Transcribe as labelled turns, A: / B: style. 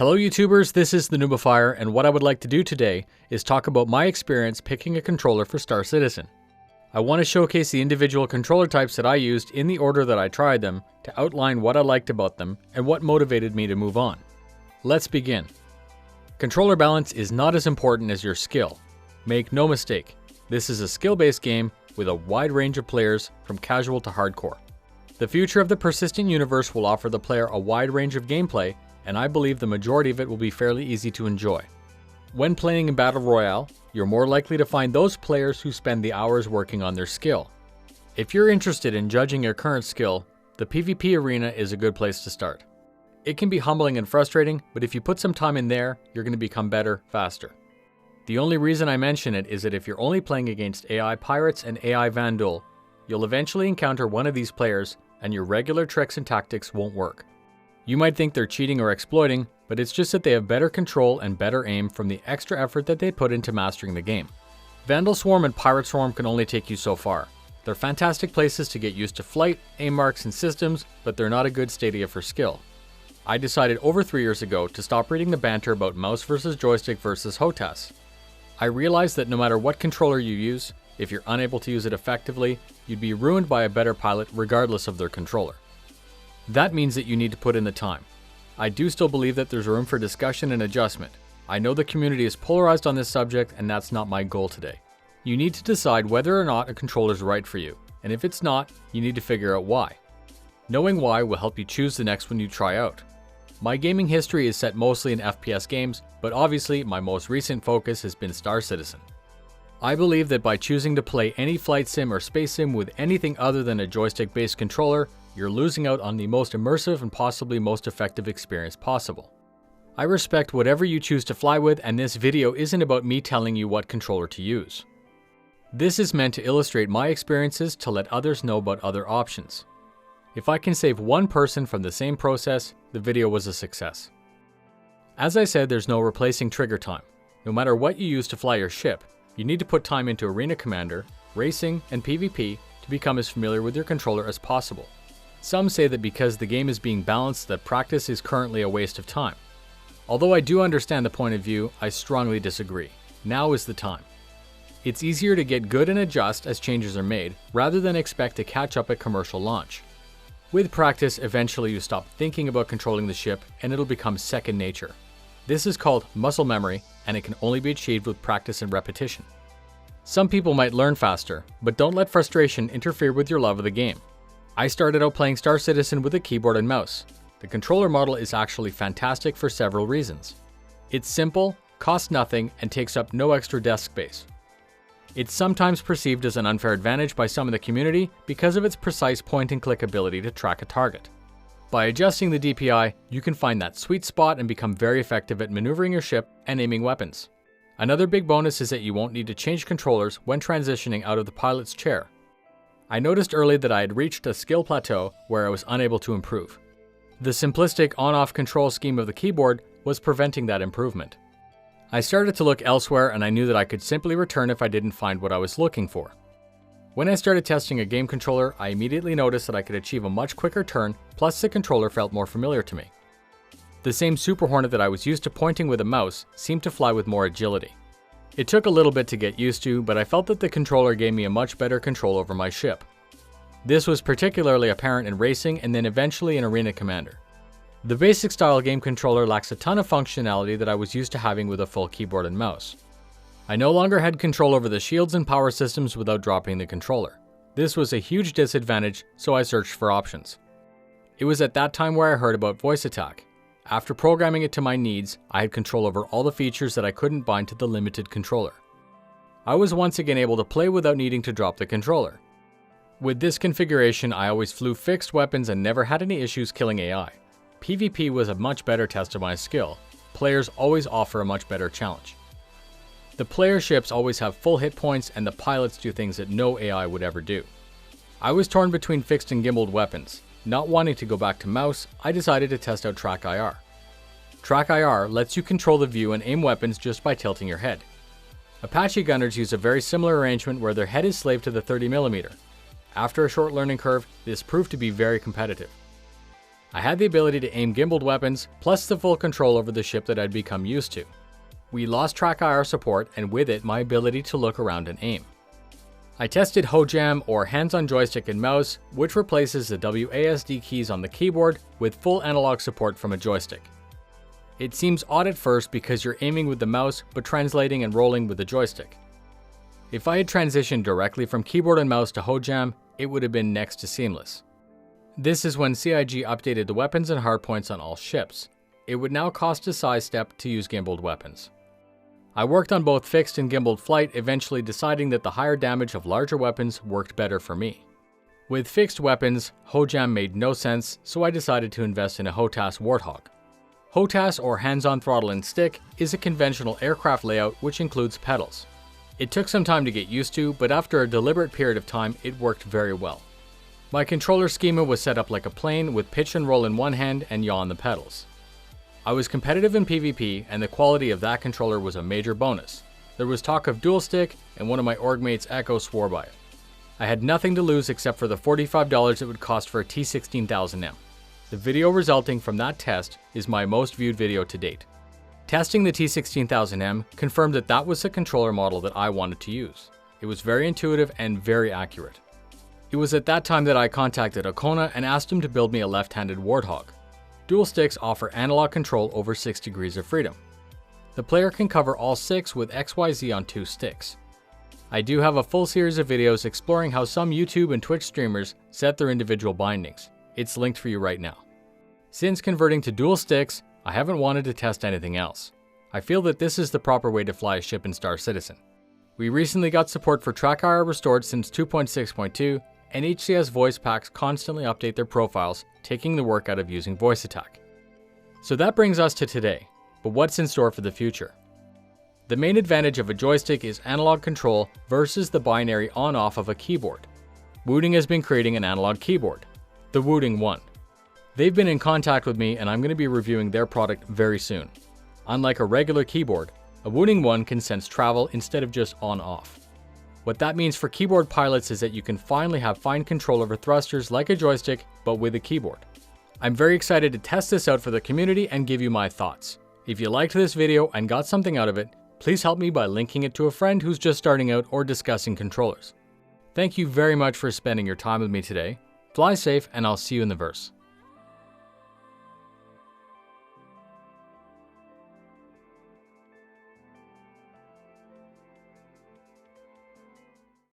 A: Hello YouTubers, this is the noobifier, and what I would like to do today is talk about my experience picking a controller for Star Citizen. I want to showcase the individual controller types that I used in the order that I tried them to outline what I liked about them and what motivated me to move on. Let's begin. Controller balance is not as important as your skill. Make no mistake, this is a skill-based game with a wide range of players from casual to hardcore. The future of the persistent universe will offer the player a wide range of gameplay, and I believe the majority of it will be fairly easy to enjoy. When playing in Battle Royale, you're more likely to find those players who spend the hours working on their skill. If you're interested in judging your current skill, the PvP arena is a good place to start. It can be humbling and frustrating, but if you put some time in there, you're going to become better, faster. The only reason I mention it is that if you're only playing against AI pirates and AI Vandal, you'll eventually encounter one of these players and your regular tricks and tactics won't work. You might think they're cheating or exploiting, but it's just that they have better control and better aim from the extra effort that they put into mastering the game. Vandal Swarm and Pirate Swarm can only take you so far. They're fantastic places to get used to flight, aim marks, and systems, but they're not a good stadia for skill. I decided over 3 years ago to stop reading the banter about mouse versus joystick versus HOTAS. I realized that no matter what controller you use, if you're unable to use it effectively, you'd be ruined by a better pilot regardless of their controller. That means that you need to put in the time. I do still believe that there's room for discussion and adjustment. I know the community is polarized on this subject, and that's not my goal today. You need to decide whether or not a controller is right for you, and if it's not, you need to figure out why. Knowing why will help you choose the next one you try out. My gaming history is set mostly in FPS games, but obviously my most recent focus has been Star Citizen. I believe that by choosing to play any flight sim or space sim with anything other than a joystick-based controller, you're losing out on the most immersive and possibly most effective experience possible. I respect whatever you choose to fly with, and this video isn't about me telling you what controller to use. This is meant to illustrate my experiences to let others know about other options. If I can save one person from the same process, the video was a success. As I said, there's no replacing trigger time. No matter what you use to fly your ship, you need to put time into Arena Commander, Racing, and PvP to become as familiar with your controller as possible. Some say that because the game is being balanced that practice is currently a waste of time. Although I do understand the point of view, I strongly disagree. Now is the time. It's easier to get good and adjust as changes are made, rather than expect to catch up at commercial launch. With practice, eventually you stop thinking about controlling the ship and it'll become second nature. This is called muscle memory, and it can only be achieved with practice and repetition. Some people might learn faster, but don't let frustration interfere with your love of the game. I started out playing Star Citizen with a keyboard and mouse. The controller model is actually fantastic for several reasons. It's simple, costs nothing, and takes up no extra desk space. It's sometimes perceived as an unfair advantage by some in the community because of its precise point-and-click ability to track a target. By adjusting the DPI, you can find that sweet spot and become very effective at maneuvering your ship and aiming weapons. Another big bonus is that you won't need to change controllers when transitioning out of the pilot's chair. I noticed early that I had reached a skill plateau where I was unable to improve. The simplistic on-off control scheme of the keyboard was preventing that improvement. I started to look elsewhere, and I knew that I could simply return if I didn't find what I was looking for. When I started testing a game controller, I immediately noticed that I could achieve a much quicker turn, plus the controller felt more familiar to me. The same Super Hornet that I was used to pointing with a mouse seemed to fly with more agility. It took a little bit to get used to, but I felt that the controller gave me a much better control over my ship. This was particularly apparent in Racing and then eventually in Arena Commander. The basic style game controller lacks a ton of functionality that I was used to having with a full keyboard and mouse. I no longer had control over the shields and power systems without dropping the controller. This was a huge disadvantage, so I searched for options. It was at that time where I heard about voice attack. After programming it to my needs, I had control over all the features that I couldn't bind to the limited controller. I was once again able to play without needing to drop the controller. With this configuration, I always flew fixed weapons and never had any issues killing AI. PvP was a much better test of my skill. Players always offer a much better challenge. The player ships always have full hit points, and the pilots do things that no AI would ever do. I was torn between fixed and gimbaled weapons. Not wanting to go back to mouse, I decided to test out Track IR. Track IR lets you control the view and aim weapons just by tilting your head. Apache gunners use a very similar arrangement where their head is slave to the 30mm. After a short learning curve, this proved to be very competitive. I had the ability to aim gimbaled weapons, plus the full control over the ship that I'd become used to. We lost track IR support, and with it, my ability to look around and aim. I tested HoJam or hands-on joystick and mouse, which replaces the WASD keys on the keyboard with full analog support from a joystick. It seems odd at first because you're aiming with the mouse but translating and rolling with the joystick. If I had transitioned directly from keyboard and mouse to HoJam, it would have been next to seamless. This is when CIG updated the weapons and hardpoints on all ships. It would now cost a size step to use gimbaled weapons. I worked on both fixed and gimbaled flight, eventually deciding that the higher damage of larger weapons worked better for me. With fixed weapons, HoJam made no sense, so I decided to invest in a HOTAS Warthog. HOTAS, or hands-on throttle and stick, is a conventional aircraft layout which includes pedals. It took some time to get used to, but after a deliberate period of time, it worked very well. My controller schema was set up like a plane with pitch and roll in one hand and yaw on the pedals. I was competitive in PvP, and the quality of that controller was a major bonus. There was talk of dual stick, and one of my org mates, Echo, swore by it. I had nothing to lose except for the $45 it would cost for a T16000M. The video resulting from that test is my most viewed video to date. Testing the T16000M confirmed that that was the controller model that I wanted to use. It was very intuitive and very accurate. It was at that time that I contacted Okona and asked him to build me a left-handed Warthog. Dual sticks offer analog control over 6 degrees of freedom. The player can cover all 6 with XYZ on 2 sticks. I do have a full series of videos exploring how some YouTube and Twitch streamers set their individual bindings. It's linked for you right now. Since converting to dual sticks, I haven't wanted to test anything else. I feel that this is the proper way to fly a ship in Star Citizen. We recently got support for track IR restored since 2.6.2, and HCS voice packs constantly update their profiles, taking the work out of using voice attack. So that brings us to today, but what's in store for the future? The main advantage of a joystick is analog control versus the binary on-off of a keyboard. Wooting has been creating an analog keyboard, the Wooting 1. They've been in contact with me, and I'm going to be reviewing their product very soon. Unlike a regular keyboard, a Wooting 1 can sense travel instead of just on-off. What that means for keyboard pilots is that you can finally have fine control over thrusters like a joystick, but with a keyboard. I'm very excited to test this out for the community and give you my thoughts. If you liked this video and got something out of it, please help me by linking it to a friend who's just starting out or discussing controllers. Thank you very much for spending your time with me today. Fly safe, and I'll see you in the verse.